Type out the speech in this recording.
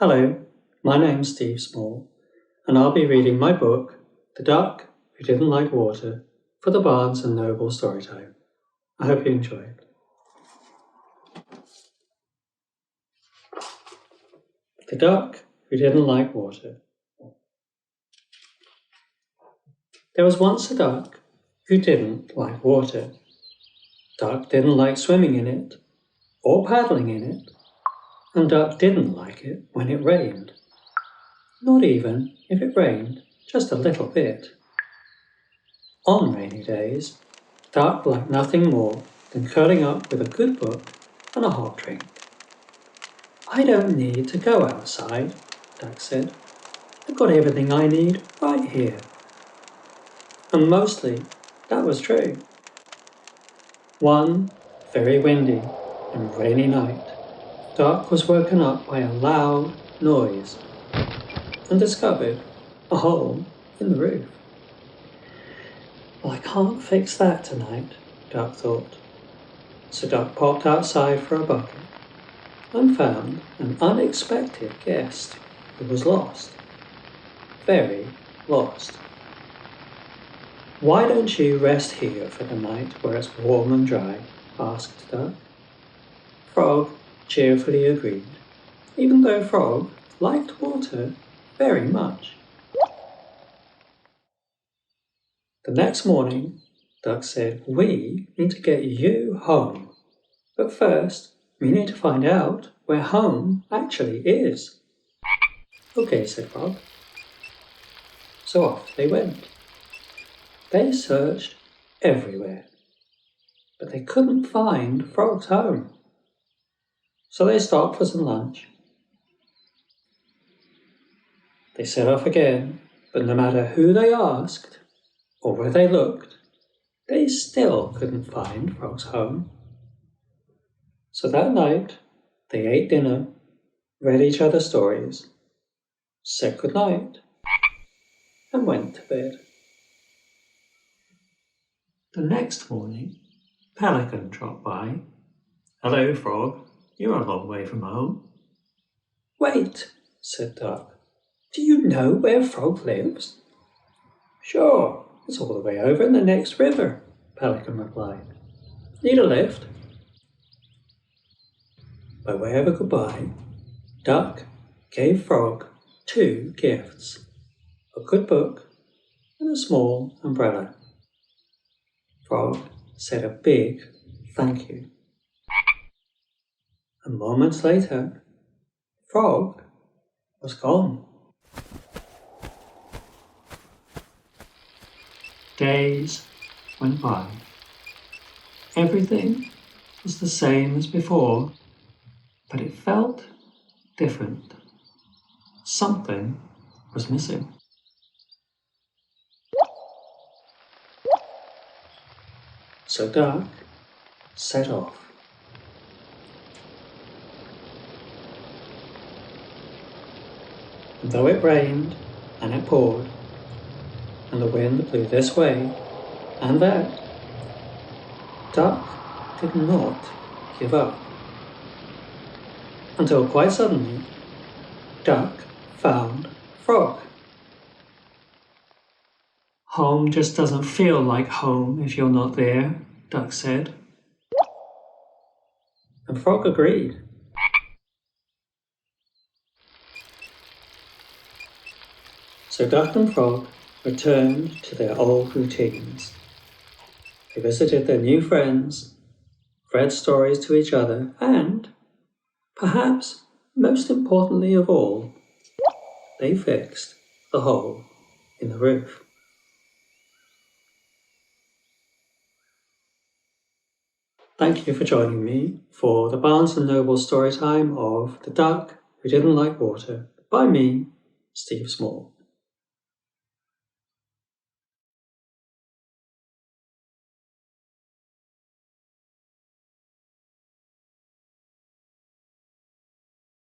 Hello, my name's Steve Small, and I'll be reading my book, The Duck Who Didn't Like Water, for the Barnes & Noble Storytime. I hope you enjoy it. The Duck Who Didn't Like Water. There was once a duck who didn't like water. Duck didn't like swimming in it, or paddling in it, and Duck didn't like it when it rained. Not even if it rained just a little bit. On rainy days, Duck liked nothing more than curling up with a good book and a hot drink. "I don't need to go outside," Duck said. "I've got everything I need right here." And mostly, that was true. One very windy and rainy night, Duck was woken up by a loud noise and discovered a hole in the roof. "Well, I can't fix that tonight," Duck thought. So Duck popped outside for a bucket and found an unexpected guest who was lost. Very lost. "Why don't you rest here for the night where it's warm and dry?" asked Duck. Frog cheerfully agreed, even though Frog liked water very much. The next morning, Duck said, "We need to get you home. But first, we need to find out where home actually is." "Okay," said Frog. So off they went. They searched everywhere, but they couldn't find Frog's home. So they stopped for some lunch. They set off again, but no matter who they asked or where they looked, they still couldn't find Frog's home. So that night, they ate dinner, read each other stories, said goodnight, and went to bed. The next morning, Pelican dropped by. "Hello, Frog. You're a long way from home." "Wait," said Duck. "Do you know where Frog lives?" "Sure, it's all the way over in the next river," Pelican replied. "Need a lift?" By way of a goodbye, Duck gave Frog 2 gifts, a good book and a small umbrella. Frog said a big thank you. And moments later, Frog was gone. Days went by. Everything was the same as before, but it felt different. Something was missing. So Duck set off. And though it rained and it poured, and the wind blew this way and that, Duck did not give up. Until quite suddenly, Duck found Frog. "Home just doesn't feel like home if you're not there," Duck said. And Frog agreed. So Duck and Frog returned to their old routines. They visited their new friends, read stories to each other, and, perhaps most importantly of all, they fixed the hole in the roof. Thank you for joining me for the Barnes & Noble Storytime of The Duck Who Didn't Like Water by me, Steve Small.